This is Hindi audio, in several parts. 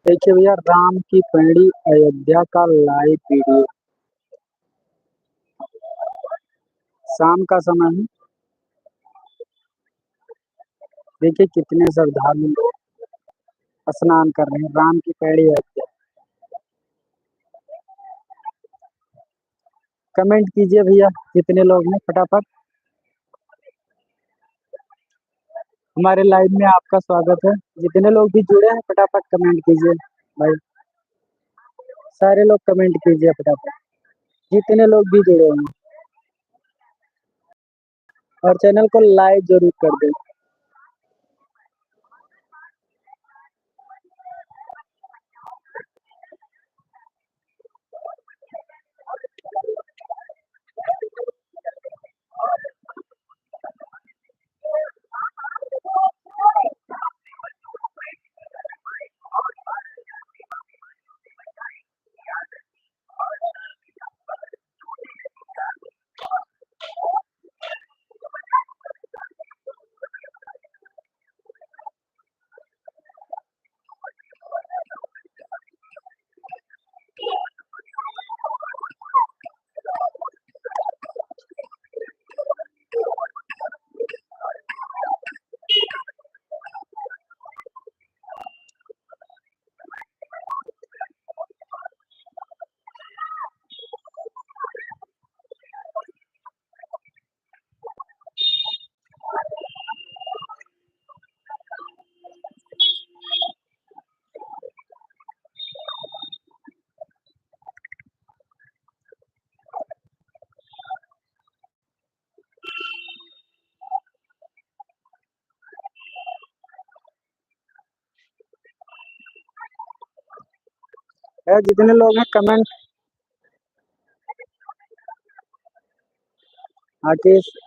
देखिए भैया, राम की पैड़ी अयोध्या का लाइव वीडियो। शाम का समय है। देखिए कितने श्रद्धालु लोग स्नान कर रहे हैं राम की पैड़ी अयोध्या। कमेंट कीजिए भैया, कितने लोग हैं फटाफट। हमारे लाइव में आपका स्वागत है। जितने लोग भी जुड़े हैं फटाफट कमेंट कीजिए भाई। सारे लोग कमेंट कीजिए फटाफट, जितने लोग भी जुड़े हैं, और चैनल को लाइक जरूर कर दें। जितने लोग हैं कमेंट।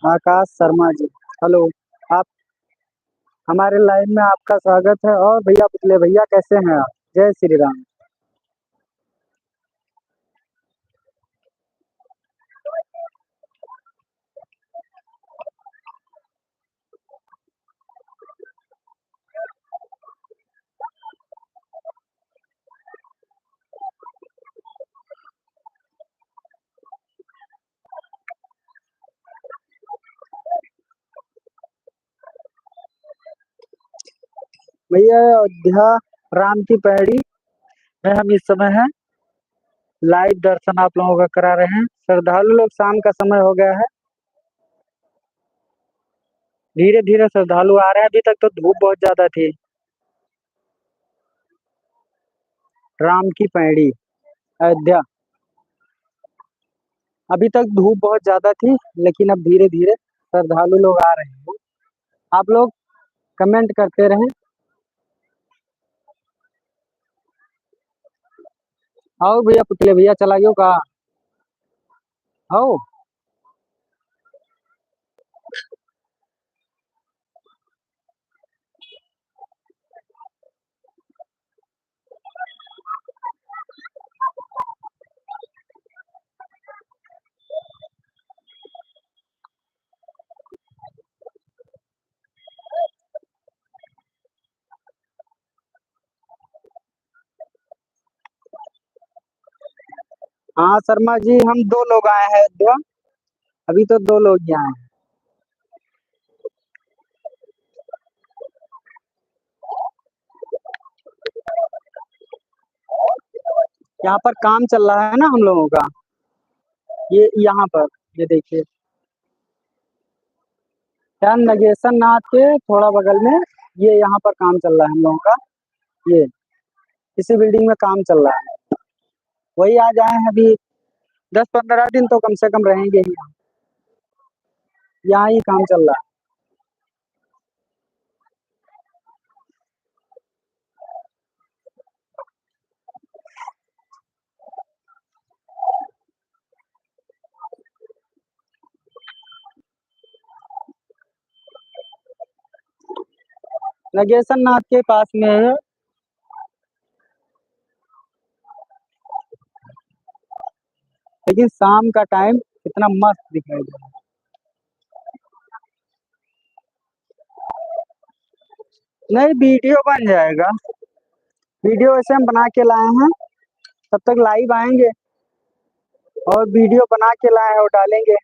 आकाश शर्मा जी, हेलो। आप हमारे लाइव में आपका स्वागत है। और भैया पुतले भैया, कैसे हैं आप? जय श्री राम। भैया अयोध्या राम की पैड़ी में हम इस समय हैं। लाइव दर्शन आप लोगों का करा रहे हैं। श्रद्धालु लोग, शाम का समय हो गया है, धीरे धीरे श्रद्धालु आ रहे हैं। अभी तक तो धूप बहुत ज्यादा थी। राम की पैड़ी अयोध्या, अभी तक धूप बहुत ज्यादा थी, लेकिन अब धीरे धीरे श्रद्धालु लोग आ रहे हैं। आप लोग कमेंट करते रहें। आओ भैया पुतले भैया, चलाइयो का आओ। हाँ शर्मा जी, हम 2 लोग आए हैं अयोध्या। अभी तो 2 लोग ही आए हैं। यहाँ पर काम चल रहा है ना हम लोगों का। ये यहाँ पर, ये देखिए, क्या नगेशन नाथ के थोड़ा बगल में ये यहाँ पर काम चल रहा है हम लोगों का। ये इसी बिल्डिंग में काम चल रहा है। वही आज आए हैं अभी। 10-15 दिन तो कम से कम रहेंगे ही। यहाँ ही काम चल रहा है। नगेशन नाथ के पास में है। लेकिन शाम का टाइम कितना मस्त दिखाई दे रहा है। नहीं, वीडियो बन जाएगा। वीडियो वैसे हम बना के लाए हैं। तब तक लाइव आएंगे और वीडियो बना के लाए हैं और डालेंगे।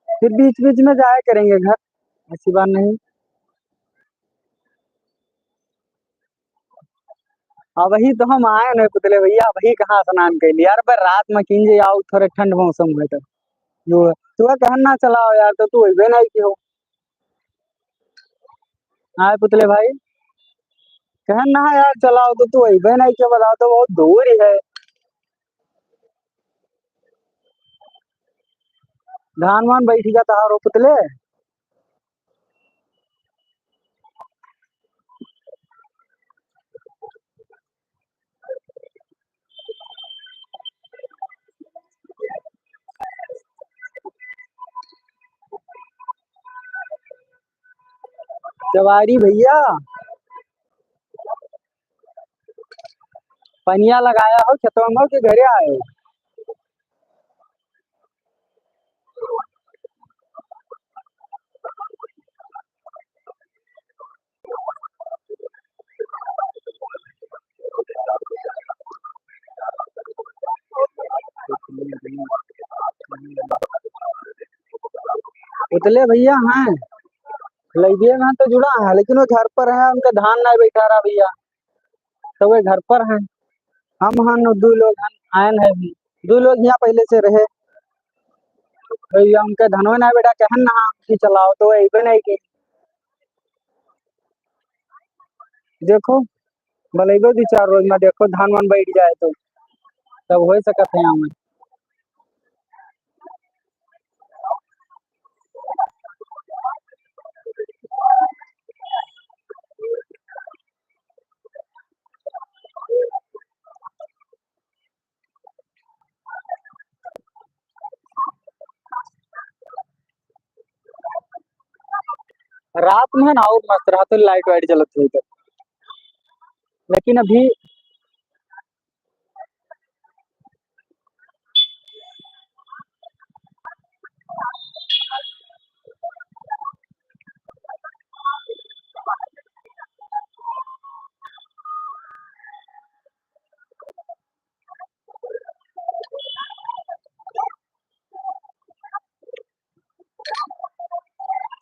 फिर बीच बीच में जाया करेंगे घर, ऐसी बात नहीं। हाँ, वही तो हम आए नहीं पुतले भैया, वही कहाँ स्नान कैली यार, पर रात में किंजे आओ, थोड़े ठंड मौसम हुए तो जो तू कहन ना चलाओ यार, तो तू अबे नहीं की हो। हाँ पुतले भाई, कहन ना यार चलाओ तो तू अबे नहीं के, बताओ तो बहुत दूर ही है। धान वान बैठी का तहारो पुतले। जवारी भैया, पनिया लगाया हो खेतों में के घरे आए हो। पुतले भैया हैं, लइबे में तो जुड़ा है, लेकिन वो घर पर है, उनका धान नहीं बैठा रहा भैया। तो वे घर पर हैं। हम हन दो लोग हन, आयन है भी। दो लोग यहाँ पहले से रहे। भैया उनके धनवा नहीं बेटा कहन ना कि चलाओ तो अबे नहीं की। देखो, बलेबो 2-4 रोज में देखो धान वान बैठ जाए तो तब हो सकत है यहाँ में। रात में ना और मस्त रहा तो लाइट वाइट जलत हुई तो। लेकिन अभी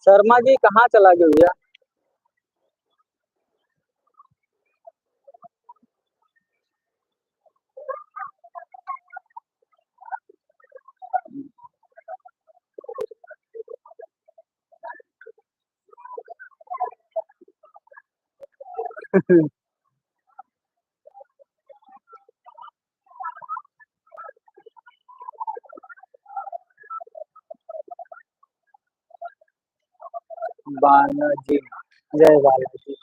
शर्मा जी कहाँ चला गया भैया। बालाजी, जय बालाजी।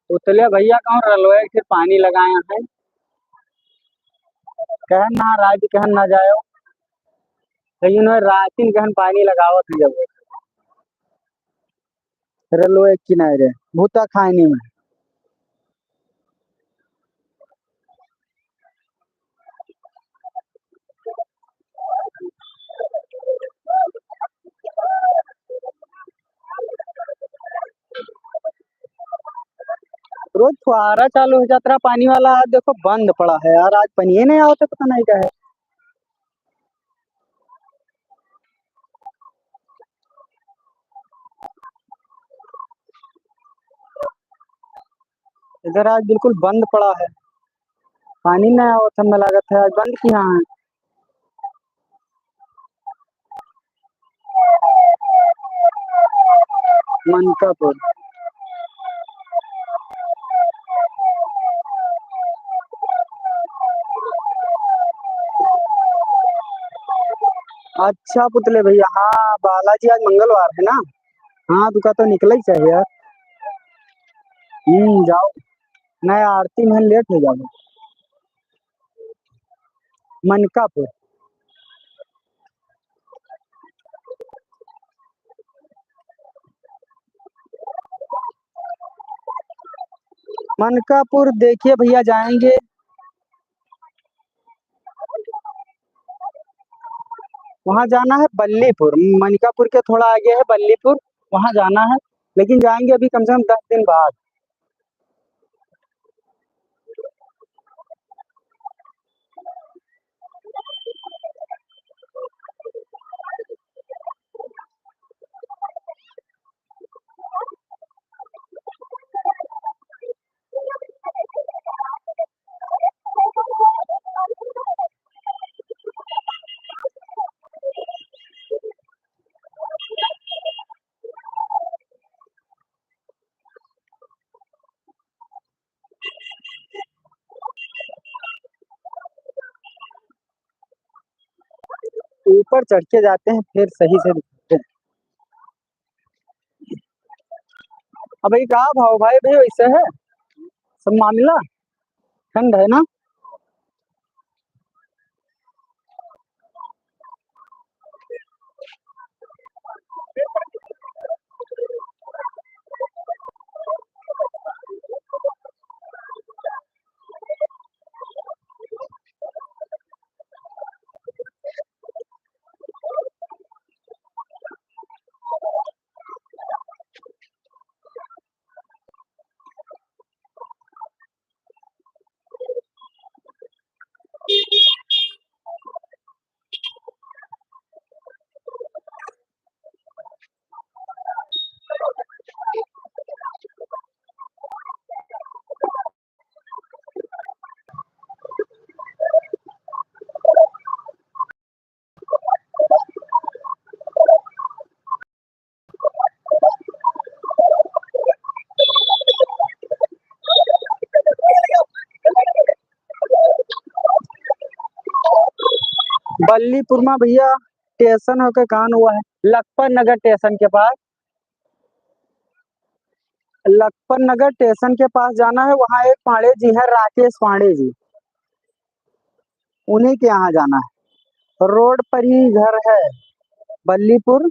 उतले भैया कहूँ रलोए फिर पानी लगाए हैं। कहन ना राज कहन ना जायो। लेकिन वह रातिन कहन पानी लगावत है जब रलोए किनारे भूता खानी में। रोज फुहारा चालू हो जाता रहा पानी वाला, आज देखो बंद पड़ा है यार, आज पानी नहीं आवत है, पता नहीं क्या है। इधर आज बिल्कुल बंद पड़ा है। पानी नहीं आवत है, हमें लागत है आज बंद किया है। मनकापुर। अच्छा पुतले भैया, हाँ बालाजी आज मंगलवार है ना। हाँ दुका तो निकला ही चाहिए यार। जाओ। मैं आरती में लेट हो जाऊंगा। मनकापुर। मनकापुर देखिए भैया जाएंगे। वहां जाना है बल्लीपुर, मनकापुर के थोड़ा आगे है बल्लीपुर। वहां जाना है। लेकिन जाएंगे अभी कम से कम 10 दिन बाद। ऊपर चढ़ के जाते हैं फिर सही से दिखते हैं। अब भाई कहा भाव भाई भाई वैसे है सब मामला। ठंड है ना। बल्लीपुर में भैया स्टेशन होकर कान हुआ है लखपत नगर स्टेशन के पास। लखपत नगर स्टेशन के पास जाना है, वहाँ एक पांडे जी है, राकेश पांडे जी। उन्हीं के यहाँ जाना है। रोड पर ही घर है। बल्लीपुर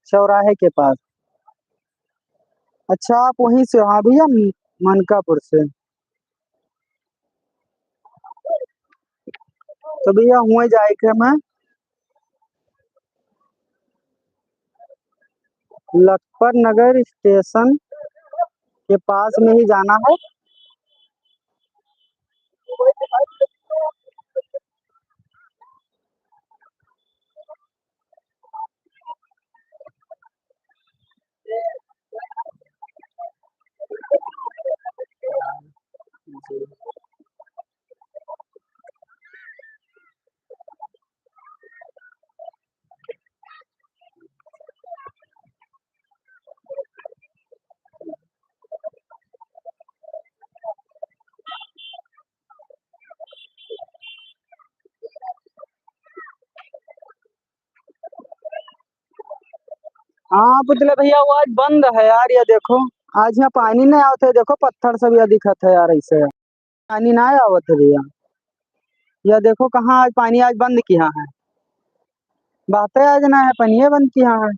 चौराहे के पास। अच्छा आप वहीं से, हाँ भैया मनकापुर से। तो भैया हुए जाए मैं लखपत नगर स्टेशन के पास में ही जाना है। हाँ पुतले भैया वो आज बंद है यार, ये देखो। आज यहाँ पानी नहीं आवत है, देखो पत्थर सब यह दिखत है यार ऐसे। पानी ना आवत है भैया। यह देखो कहाँ आज पानी आज बंद किया है। बातें आज ना है पानी बंद किया है।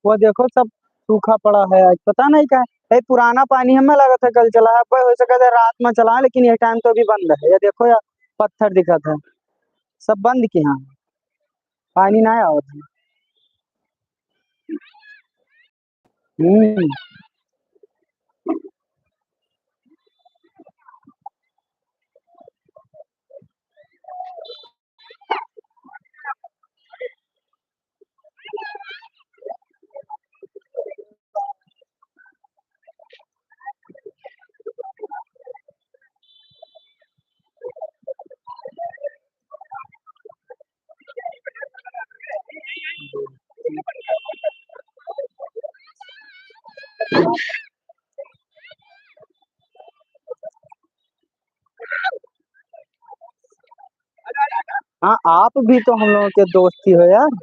वो देखो सब सूखा पड़ा है आज, पता नहीं क्या है। पुराना पानी हमें लगा था कल चला है, अब हो सका था रात में चला है, लेकिन ये टाइम तो अभी बंद है। ये देखो यार पत्थर दिखत है। सब बंद किया है। पानी ना आवत है। हम्म। हाँ, आप भी तो हम लोगों के दोस्त ही हो यार।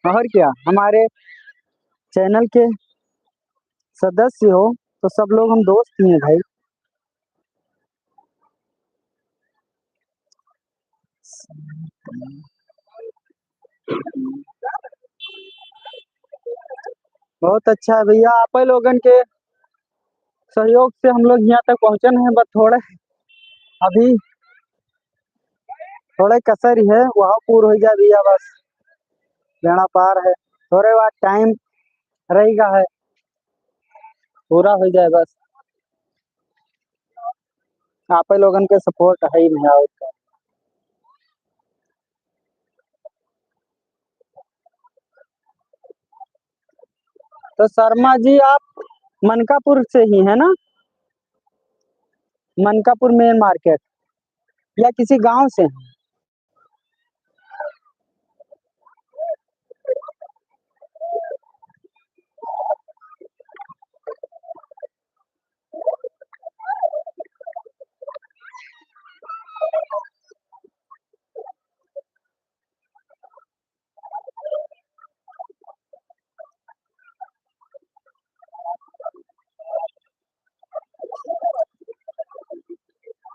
और क्या, हमारे चैनल के सदस्य हो, तो सब लोग हम दोस्त ही हैं भाई। बहुत अच्छा है भैया, आप ही लोगन के सहयोग से हम लोग यहाँ तक पहुँचन हैं, बस थोड़ा अभी थोड़ा कसर ही है, वहाँ पूरा हो जाए भैया बस। बेड़ा पार है, थोड़े बाद टाइम रहेगा है, पूरा हो जाए बस। आप ही लोगन के सपोर्ट है ही नहीं और क्या। तो शर्मा जी, आप मनकापुर से ही है ना? मनकापुर मेन मार्केट, या किसी गांव से हैं?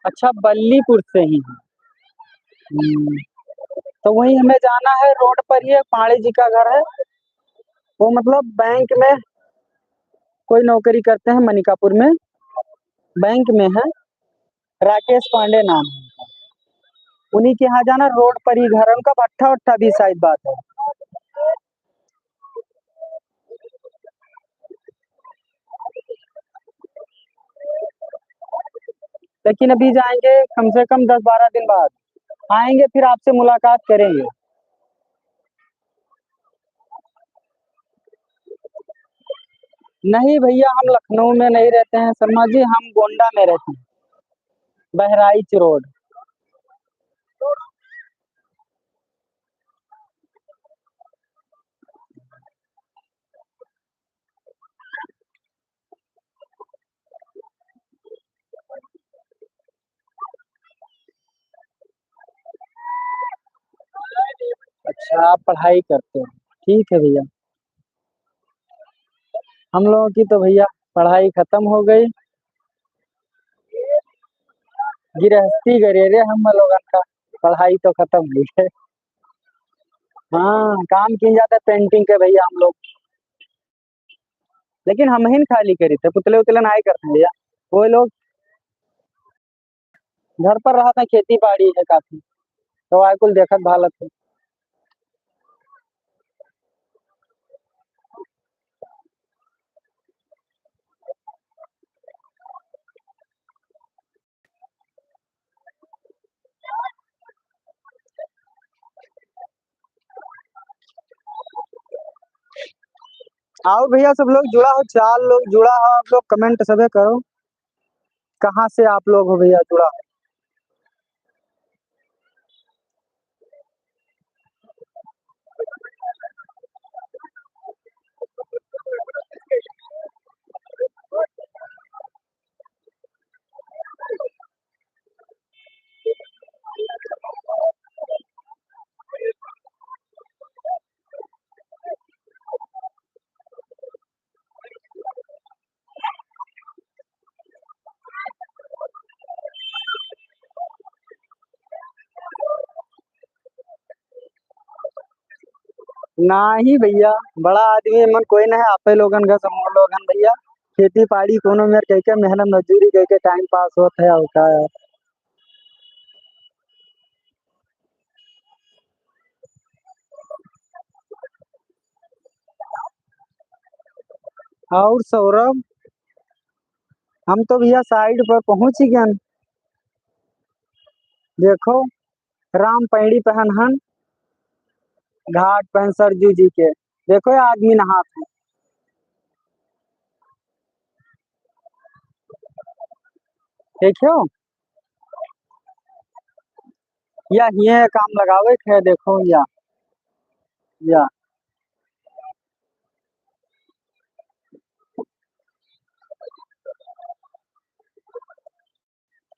अच्छा, बल्लीपुर से ही हैं। हम्म, तो वही हमें जाना है, रोड पर ही है, पाड़े जी का घर है। वो मतलब बैंक में कोई नौकरी करते हैं, मनिकापुर में बैंक में है। राकेश पांडे नाम है। उन्हीं के यहाँ जाना, रोड पर ही घर है उनका, भट्ठा वट्ठा भी शायद बात है। लेकिन अभी जाएंगे कम से कम 10-12 दिन बाद, आएंगे फिर आपसे मुलाकात करेंगे। नहीं भैया, हम लखनऊ में नहीं रहते हैं शर्मा जी, हम गोंडा में रहते हैं, बहराइच रोड। अच्छा, आप पढ़ाई करते हो, ठीक है भैया। हम लोगों की तो भैया पढ़ाई खत्म हो गई, गृहस्थी गरेरे हम लोगन का। पढ़ाई तो खत्म हुई है। हाँ, काम किए जाते पेंटिंग के भैया हम लोग। लेकिन हम ही खाली करी थे, पुतले उतले ना ही करते भैया। वो लोग घर पर रहा था, खेती बाड़ी है काफी, तो आय कुल देखत भालत है। आओ भैया, सब लोग जुड़ा हो, 4 लोग जुड़ा हो, आप लोग कमेंट सबे करो, कहाँ से आप लोग हो भैया जुड़ा हो। ना ही भैया, बड़ा आदमी मन कोई ना है, आपे लोगन का समूह लोगन भैया। खेती बाड़ी कोनो में कह के मेहनत मजदूरी कह के टाइम पास होता है, होता है। और सौरभ, हम तो भैया साइड पर पहुंच ही गए। देखो, राम पैड़ी पहन हन, घाट पहन सरजू जी के। देखो ये आदमी नहात है। देखो, या ये काम लगावे है, देखो या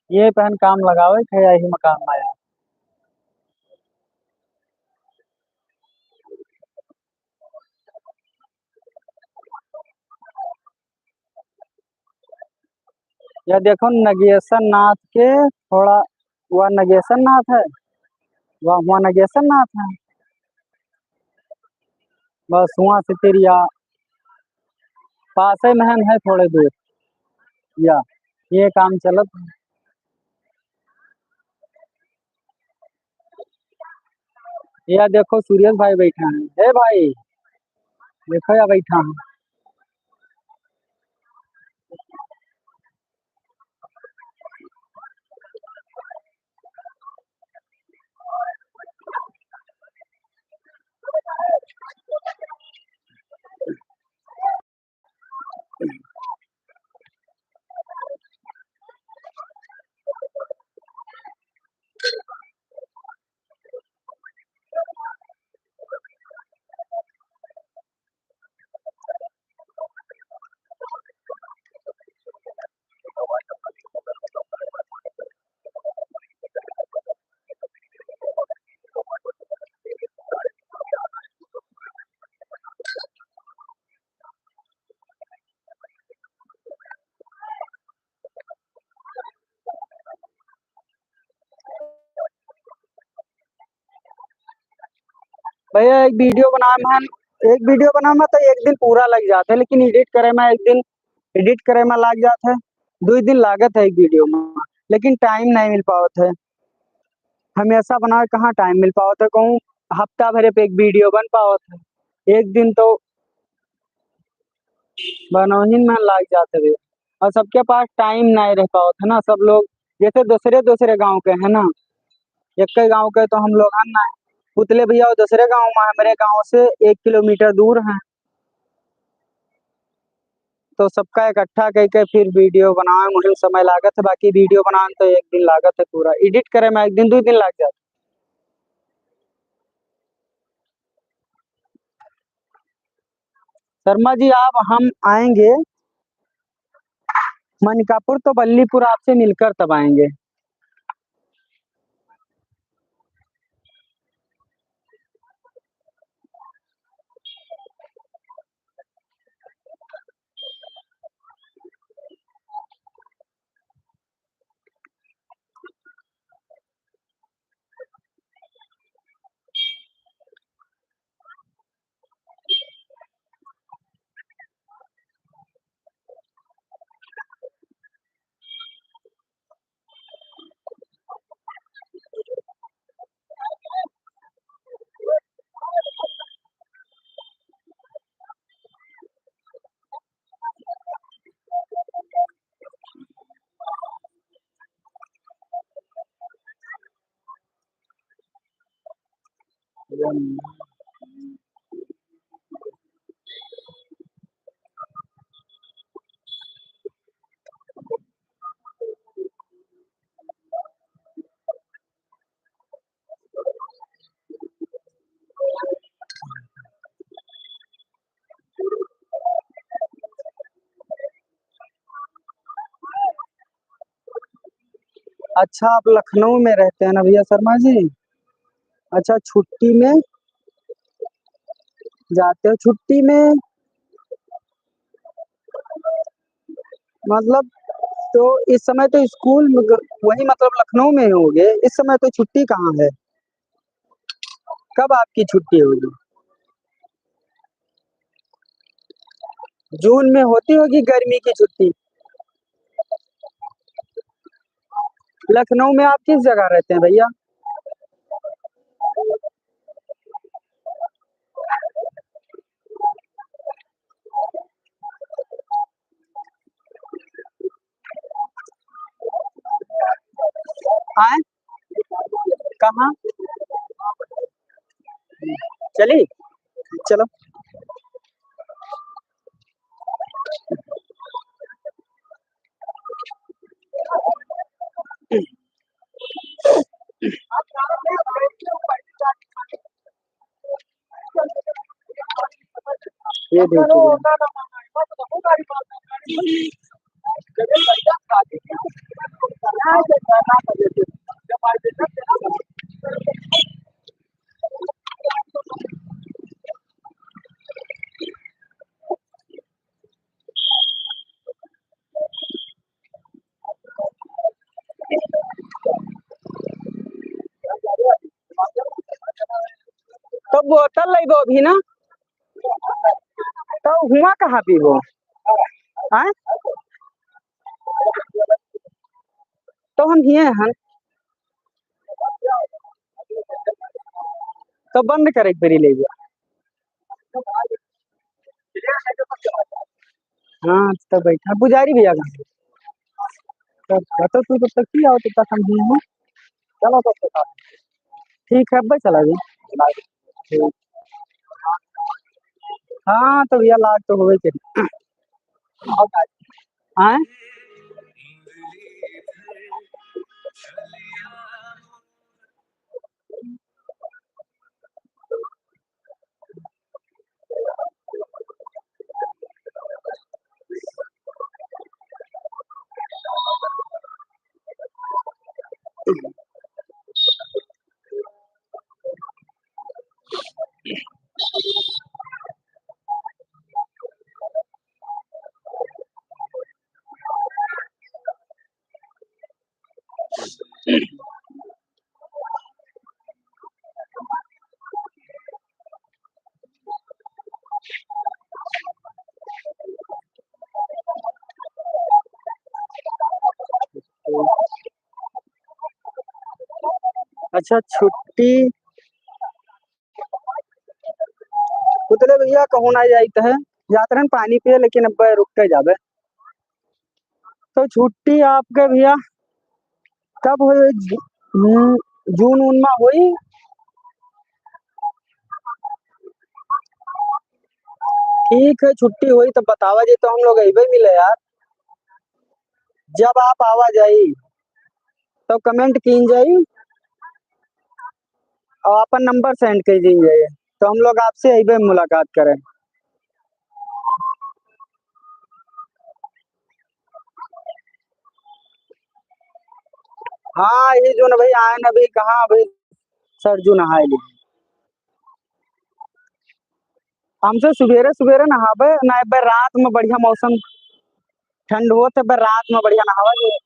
ये पहन काम लगावे है, यही मकान में आया। या देखो नगेशन नाथ के थोड़ा, वह नगेशन नाथ है, वह नगेशन नाथ है, बस वहाँ से फिर या पासे महन है थोड़े दूर, या ये काम चलत। या देखो सूर्यस भाई बैठा है, हे भाई देखो या बैठा है। भैया एक वीडियो बना में तो एक दिन पूरा लग जाता है, लेकिन एडिट करे में एक दिन, एडिट करे में लग जाता है, 2 दिन लागत है एक वीडियो में, लेकिन टाइम नहीं मिल पावत है। हमेशा बना कहाँ टाइम मिल पावत है, कहूँ हफ्ता भरे पे एक वीडियो बन पावत है, एक दिन तो बनौही में लग जाते हुए, और सबके पास टाइम नहीं रह पावत है ना, सब लोग जैसे दूसरे दूसरे गांव के हैं ना, एक ही गांव के तो हम लोग हैं ना, पुतले भैया वो दूसरे गांव में, हमारे गांव से 1 किलोमीटर दूर हैं, तो सबका इकट्ठा करके फिर वीडियो बनाए मुझे समय लागत है, बाकी वीडियो बनाने तो एक दिन लागत है, पूरा एडिट करे में एक दिन 2 दिन लग जाता है। शर्मा जी आप हम आएंगे मनिकापुर तो बल्लीपुर, आपसे मिलकर तब आएंगे। अच्छा आप लखनऊ में रहते हैं ना भैया शर्मा जी? अच्छा छुट्टी में जाते हो, छुट्टी में मतलब, तो इस समय तो स्कूल वही मतलब लखनऊ में होगे, इस समय तो छुट्टी कहाँ है? कब आपकी छुट्टी होगी? जून में होती होगी गर्मी की छुट्टी। लखनऊ में आप किस जगह रहते हैं भैया? आए कहाँ? चली चलो। ये देखिए बोतल ले दो अभी ना। तो हुआ कहाँ पी वो? आए? तो हम हिए हन। तो बंद करे फिर ले गया। हाँ तब बैठा पुजारी भैया का। तो तू तब तक की आओ तब तक हम हिए हैं। चलो तब तक ठीक है भाई चला जी। ठीक। हाँ तो भैया लाग तो हो गई। आए? अच्छा छुट्टी उतरे भैया कहूँ ना जाते है। जाते हैं पानी पिए लेकिन अब रुक के जाबे। तो छुट्टी आपके भैया कब हुई? जून उन में हुई। ठीक है छुट्टी हुई तो बतावा जी तो हम लोग अबे मिले यार। जब आप आवा जाई तो कमेंट कीन जाई और अपन नंबर सेंड कर दीजिए तो हम लोग आपसे अबे मुलाकात करें। हाँ ये जो ना भाई आए ना भाई कहाँ भाई सरजू नहाए ली। हमसे सवेरे सवेरे नहाबे ना एक बार रात में बढ़िया मौसम ठंड हो तो एक बार रात में बढ़िया नहावा जे।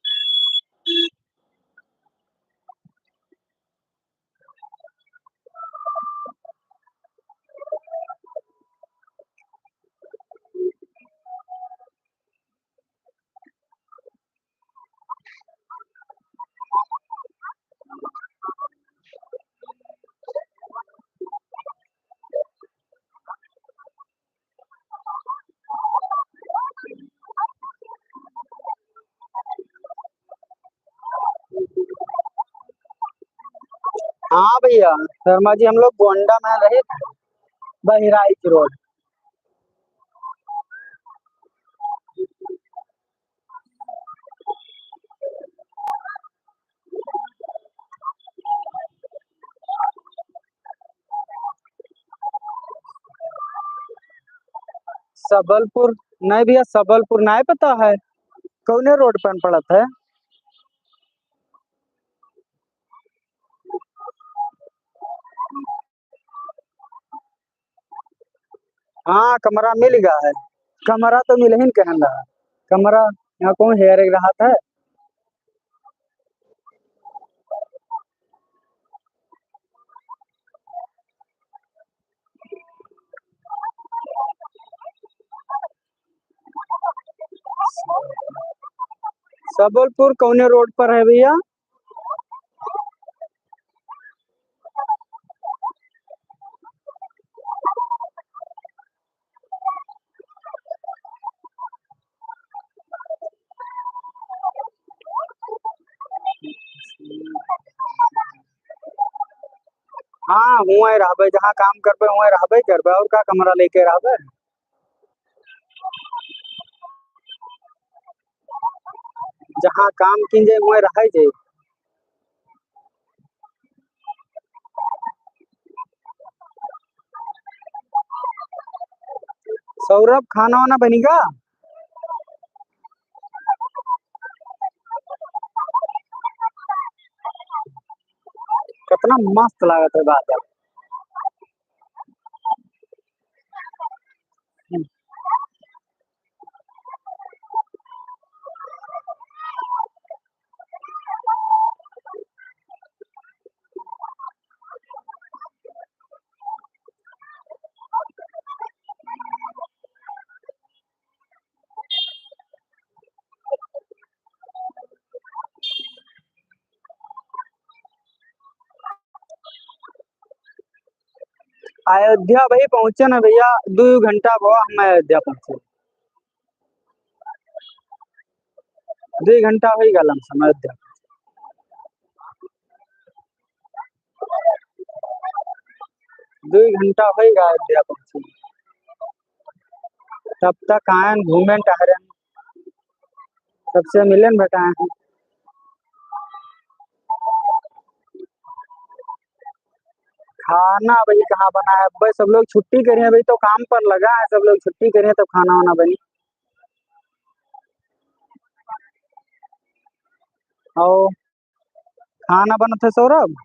हाँ भैया शर्मा जी हम लोग गोंडा में रहे थे, बहराइच रोड। सबलपुर नहीं भैया सबलपुर नहीं पता है। कौने रोड पर पड़त है? हाँ कमरा मिल गया है। कमरा तो मिल ही कहन रहा। कमरा यहाँ कौन हेयर रहा था। सबलपुर कौने रोड पर है भैया? हाँ हुआ रहबे जहाँ काम करबे वहीं रहबे करबे और का कमरा लेके रहबे। जहाँ काम किन जाए वहीं रह जाए। सौरभ खाना वाना बनेगा? कितना मस्त लागत है बात। अयोध्या भाई पहुंचे ना भैया, 2 घंटा हुआ हम अयोध्या पहुंचे। 2 घंटा हो गया लमसम अयोध्या। 2 घंटा हो गया अयोध्या पहुंचे। तब तक आए घूमे टहरे, सबसे मिलन बटाए हैं। खाना भाई कहाँ बना है भाई, सब लोग छुट्टी करे हैं भाई, तो काम पर लगा है, सब लोग छुट्टी करे हैं, तो खाना वाना बनी। और खाना बना था सौरभ।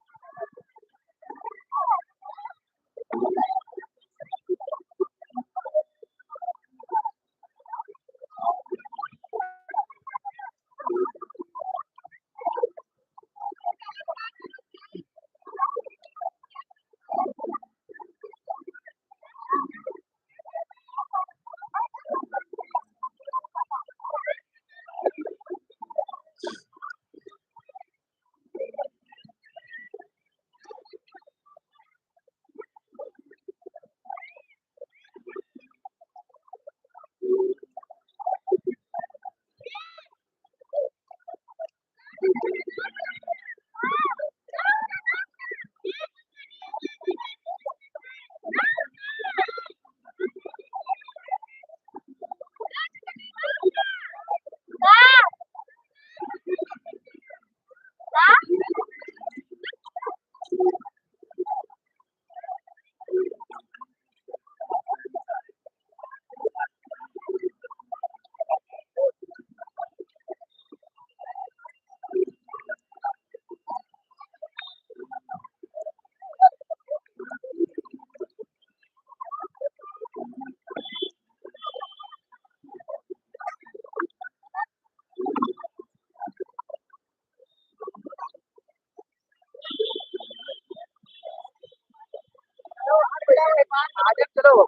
चलो।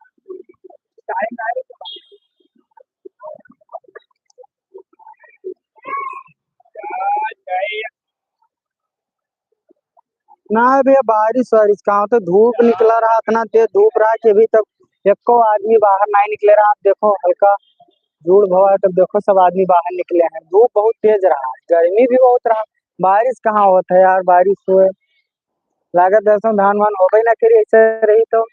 ना भैया बारिश वारिश कहाँ, तो धूप निकला रहा, इतना तेज धूप रहा कि अभी तक एको आदमी बाहर नहीं निकले रहा। आप देखो हल्का धूल भवा है, तब देखो सब आदमी बाहर निकले हैं। धूप बहुत तेज रहा, गर्मी भी बहुत रहा। बारिश कहाँ होता है यार, बारिश हुए लागत दसों धान वान हो गई ना, करी ऐसे रही तो।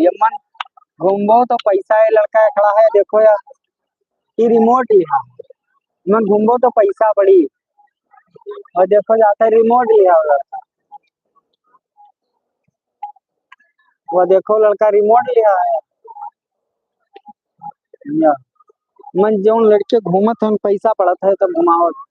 है मन। घूमबो तो पैसा है, लड़का है खड़ा है देखो यार, ये रिमोट ही है। मन घूमबो तो पैसा बड़ी, और देखो जाता है रिमोट लिया हुआ लड़का। वो देखो लड़का रिमोट लिया है या। मन जो लड़के घूमत है पैसा पड़त है तब घुमावत।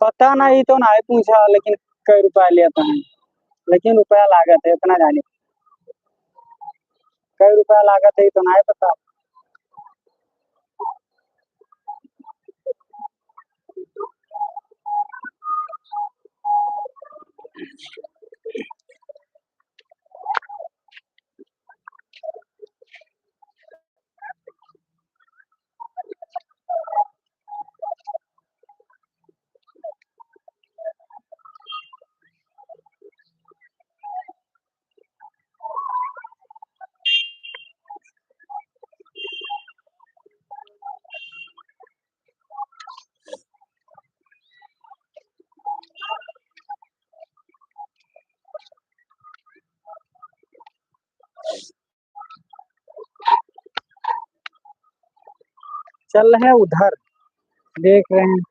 पता नहीं तो ना ही पूछा, लेकिन कई रुपया लिया था, लेकिन रुपया लागत है इतना जाने। कई रुपया लागत है तो ना ही पता। चल रहे हैं उधर, देख रहे हैं।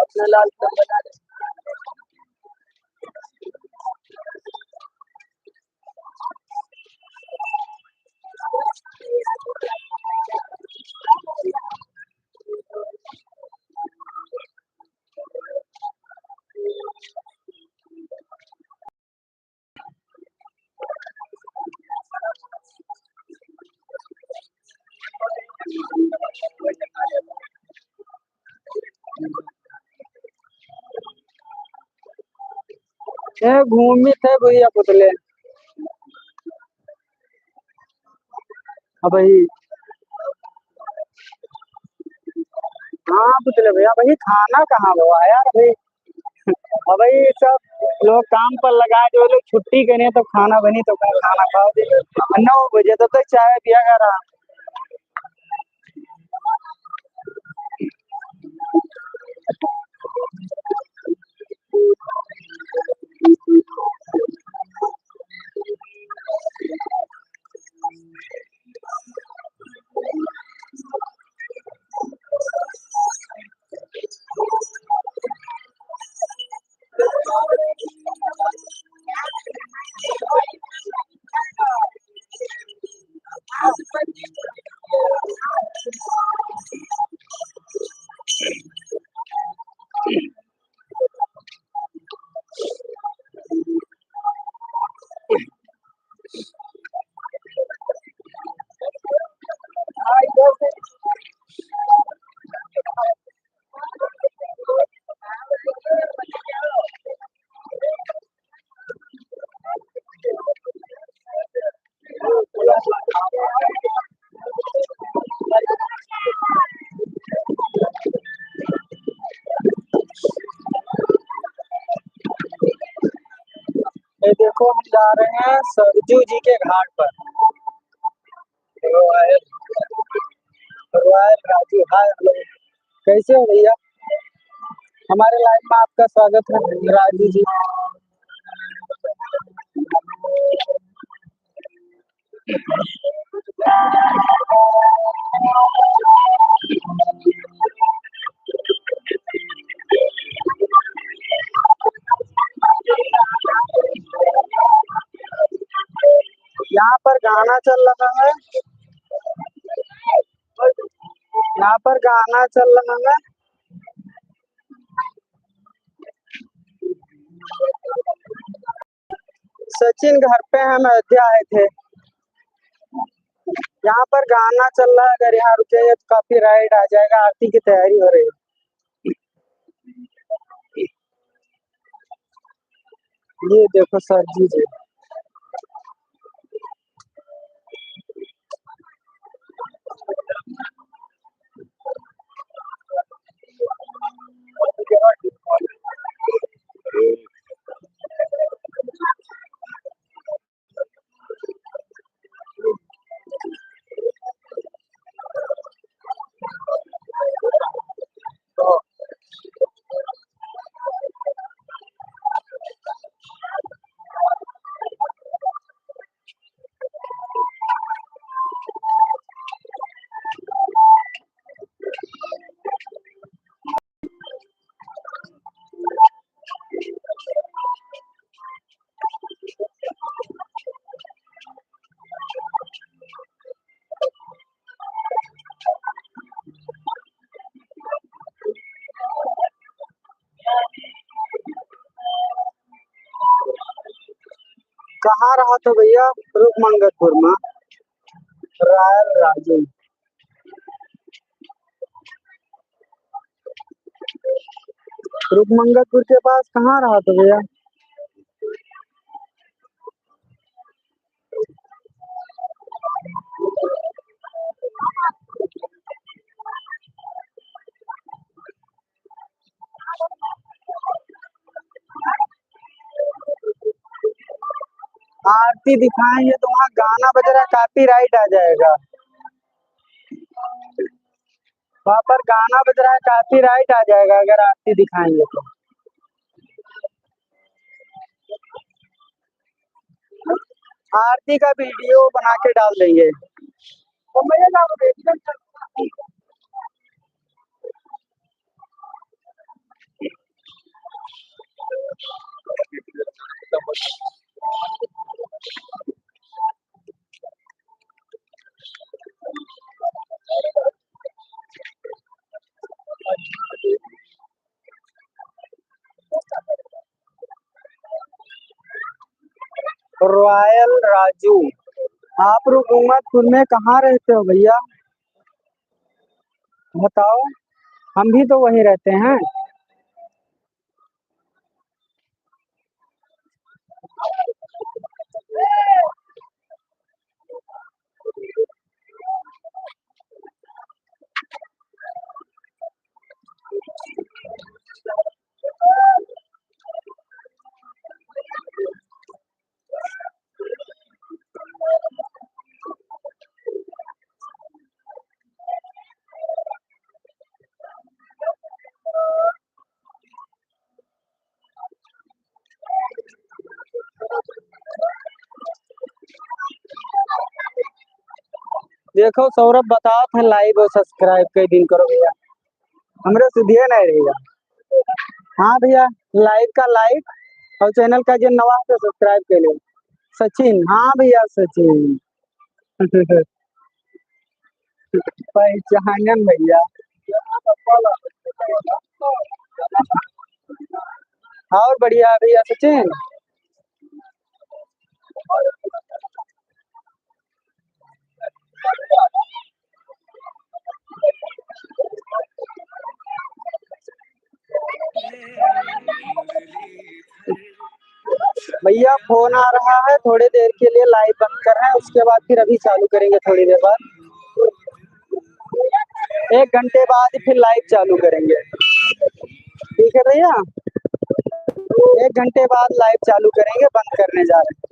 अपना लाल घूमी थे भैया पुतले। अब भाई, हाँ पुतले भैया, भाई खाना कहाँ हुआ यार भाई। अब भाई सब लोग काम पर लगा जो लोग छुट्टी करें तो खाना बनी तो खाना खाओ दे 9 बजे तब तक चाय पिया करा। ये देखो हम जा रहे हैं सरजू जी के घाट पर। Royal royal Raju, hi hello, कैसे हो भैया? हमारे लाइव में आपका स्वागत है राजू जी। यहाँ पर गाना चल रहा है, यहाँ पर गाना चल रहा है। सचिन घर पे हम अयोध्या आए थे। यहाँ पर गाना चल रहा है, अगर यहाँ रुकेंगे तो काफी राइड आ जाएगा। आरती की तैयारी हो रही है। ये देखो सर जी। कहाँ रहा था भैया? रुकमंगलपुर में। रॉयल राजू, रुकमंगलपुर के पास कहाँ रहा था भैया? आरती दिखाएंगे तो वहाँ गाना बज रहा, काफी राइट आ जाएगा। वहाँ पर गाना बज रहा है, काफी राइट आ जाएगा अगर आरती दिखाएंगे तो। आरती का वीडियो बना के डाल देंगे। रॉयल राजू, आप रुकमतपुर में कहाँ रहते हो भैया? बताओ, हम भी तो वहीं रहते हैं। देखो सौरभ बताओ थे लाइव और सब्सक्राइब कई दिन करो भैया, हमरे सुधिए नहीं रहेगा। हाँ भैया, लाइव का लाइक और चैनल का जो नवा है सब्सक्राइब कर लो। सचिन, हाँ भैया सचिन। पहचानन भैया। और बढ़िया भैया सचिन। भैया फोन आ रहा है, थोड़ी देर के लिए लाइव बंद कर रहे हैं, उसके बाद फिर अभी चालू करेंगे थोड़ी देर बाद। 1 घंटे बाद ही फिर लाइव चालू करेंगे। ठीक है भैया, 1 घंटे बाद लाइव चालू करेंगे, बंद करने जा रहे हैं।